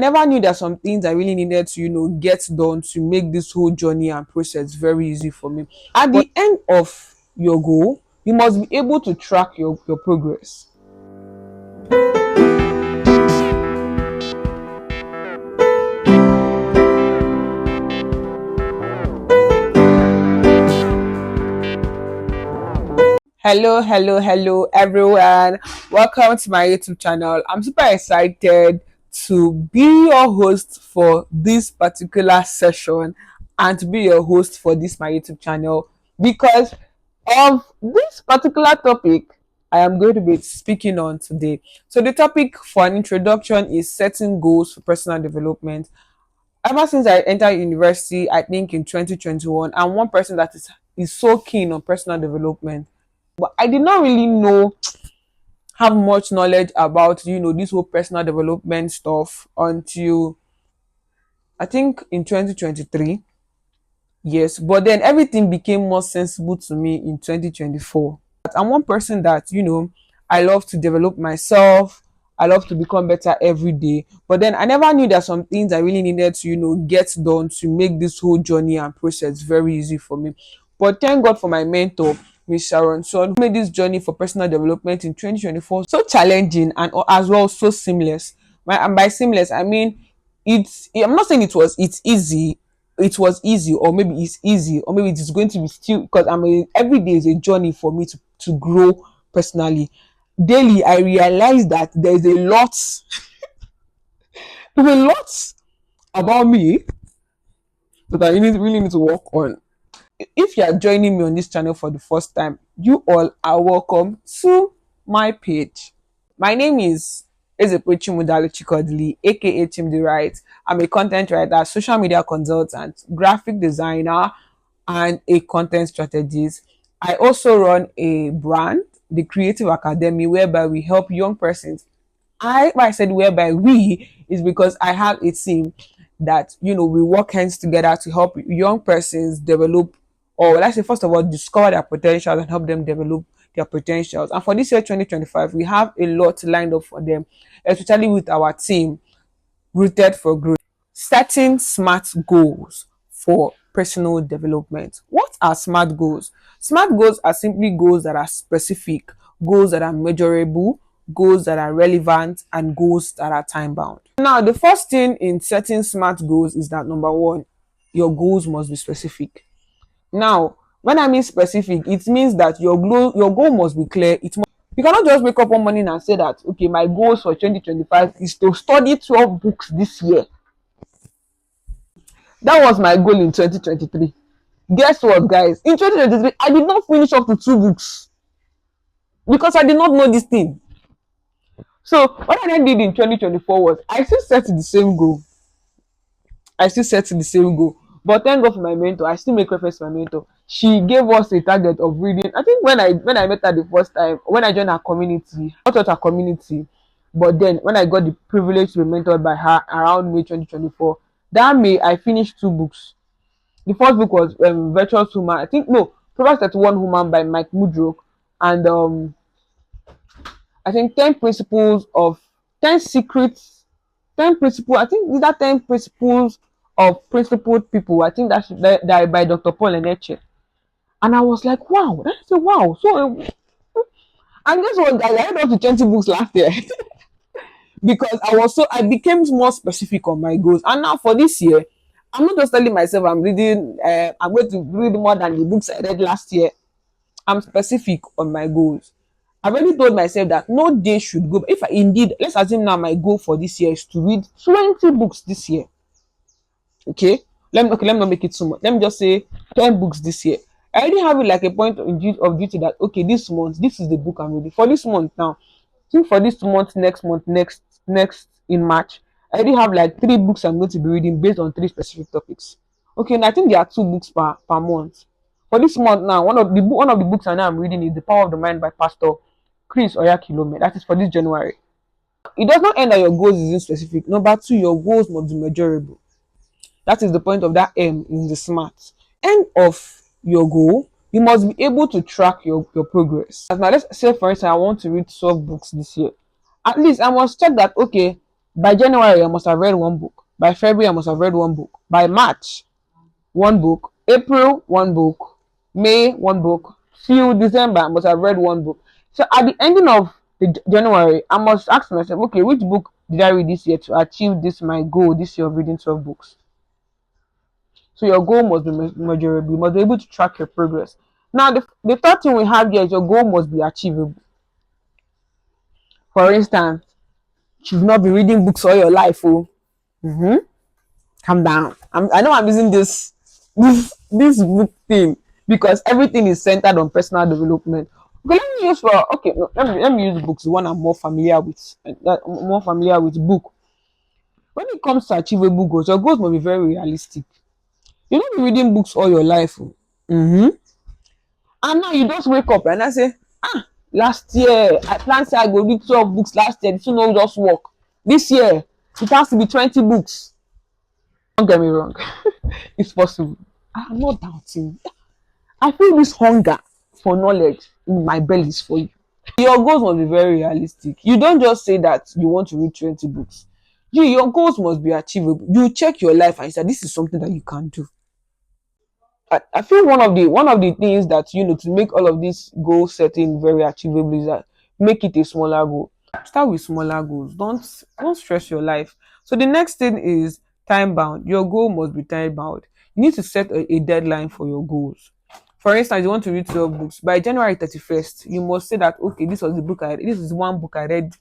I never knew that some things I really needed to, get done to make this whole journey and process very easy for me. At the end of your goal, you must be able to track your progress. Hello, everyone. Welcome to my YouTube channel. I'm super excited to be your host for this particular session and to be your host for this my YouTube channel because of this particular topic I am going to be speaking on today. So the topic for an introduction is setting goals for personal development. Ever since I entered university, I think in 2021, I'm one person that is so keen on personal development, but I did not really have much knowledge about this whole personal development stuff until I think in 2023. Yes, but then everything became more sensible to me in 2024. I'm one person that I love to develop myself. I love to become better every day. But then I never knew that some things I really needed to get done to make this whole journey and process very easy for me. But thank God for my mentor, Miss Sharon Son, who made this journey for personal development in 2024 so challenging and as well so seamless. And by seamless, I mean I'm not saying it's easy. It was easy, or maybe it's easy, or maybe it is going to be still, because every day is a journey for me to grow personally. Daily I realize that there's a lot about me that I really need to work on. If you are joining me on this channel for the first time, you all are welcome to my page. My name is Ezepochimudalo Chikodili, aka Chim the Right. I'm a content writer, social media consultant, graphic designer, and a content strategist. I also run a brand, the Creative Academy, whereby we help young persons. Why I said whereby we is because I have a team that we work hands together to help young persons develop, or let's say first of all discover their potentials and help them develop their potentials. And for this year 2025, we have a lot lined up for them, especially with our team Rooted for Growth. Setting smart goals for personal development. What are smart goals? Smart goals are simply goals that are specific, goals that are measurable, goals that are relevant, and goals that are time bound. Now, the first thing in setting smart goals is that number one, your goals must be specific. Now, when I mean specific, it means that your goal must be clear. You cannot just wake up one morning and say that, okay, my goals for 2025 is to study 12 books this year. That was my goal in 2023. Guess what, guys? In 2023, I did not finish up to 2 books because I did not know this thing. So what I did in 2024 was I still set the same goal. But thank God for my mentor. I still make reference to my mentor. She gave us a target of reading. I think when I met her the first time, when I joined her community, not her community, but then when I got the privilege to be mentored by her around May 2024, that May I finished 2 books. The first book was Virtuous Woman. I think no, Proverbs 31 Woman by Mike Mudroke, and I think 10 secrets, 10 principles. I think these are 10 principles of principled people. I think that by Dr. Paul Eneche. And I was like, wow, that's a wow. So, and guess what, guys? I read up to 20 books last year because I became more specific on my goals. And now for this year, I'm not just telling myself I'm reading, I'm going to read more than the books I read last year. I'm specific on my goals. I've already told myself that no day should go. If I indeed, let's assume now my goal for this year is to read 20 books this year. Okay, let me not make it too much. Let me just say 10 books this year. I already have it like a point of duty that okay, this month, this is the book I'm reading for this month now. Think for this month, next in March, I already have like 3 books I'm going to be reading based on 3 specific topics. Okay, and I think there are 2 books per month. For this month now, one of the books I know I'm reading is The Power of the Mind by Pastor Chris Oyakilome. That is for this January. It does not end that your goals isn't specific. Number two, your goals must be measurable. That is the point of that M in the SMART. End of your goal, you must be able to track your progress. Now, let's say, for instance, I want to read 12 books this year. At least I must check that, okay, By January, I must have read one book. By February, I must have read one book. By March, one book. April, one book. May, one book. Till December, I must have read one book. So at the ending of January, I must ask myself, okay, which book did I read this year to achieve this my goal this year of reading 12 books? So your goal must be measurable. You must be able to track your progress. Now, the third thing we have here is your goal must be achievable. For instance, you've not been reading books all your life. Oh, calm down. I know I'm using this book thing because everything is centered on personal development. Okay, let me use for okay. No, let me use books. The one I'm more familiar with. More familiar with book. When it comes to achievable goals, your goals must be very realistic. You don't be reading books all your life. Oh. And now you just wake up and I say, last year I planned say I go read 12 books last year. This will not just work. This year it has to be 20 books. Don't get me wrong. It's possible. I'm not doubting. I feel this hunger for knowledge in my belly is for you. Your goals must be very realistic. You don't just say that you want to read 20 books. Your goals must be achievable. You check your life and you say this is something that you can do. I feel one of the things that to make all of this goal setting very achievable is that make it a smaller goal. Start with smaller goals. Don't stress your life. So the next thing is time bound. Your goal must be time bound. You need to set a deadline for your goals. For instance, you want to read 12 books. By January 31st, you must say that okay, this is one book I read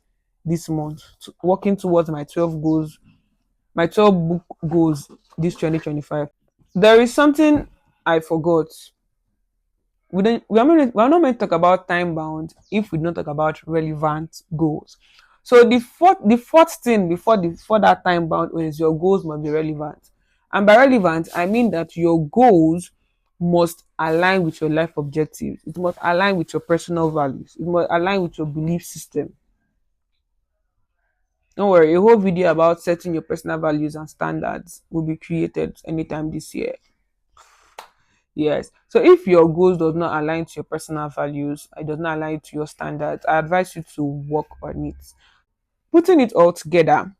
this month, working towards my 12 goals, my 12 book goals this 2025. There is something I forgot. We are not meant to talk about time bound if we don't talk about relevant goals. So the fourth thing before that time bound is your goals must be relevant. And by relevant, I mean that your goals must align with your life objectives. It must align with your personal values. It must align with your belief system. Don't worry, a whole video about setting your personal values and standards will be created anytime this year. Yes. So if your goals does not align to your personal values, it does not align to your standards, I advise you to work on it. Putting it all together,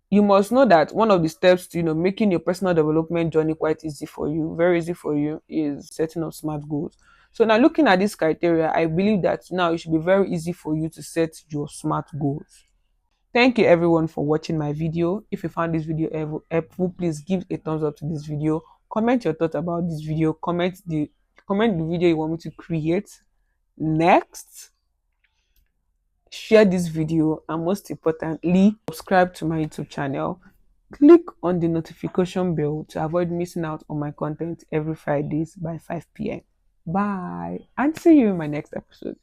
you must know that one of the steps to making your personal development journey quite easy for you, very easy for you, is setting up smart goals. So now looking at this criteria, I believe that now it should be very easy for you to set your smart goals. Thank you everyone for watching my video. If you found this video helpful, please give a thumbs up to this video. Comment your thoughts about this video. Comment the video you want me to create next. Share this video and most importantly, subscribe to my YouTube channel. Click on the notification bell to avoid missing out on my content every Fridays by 5 p.m. Bye and see you in my next episode.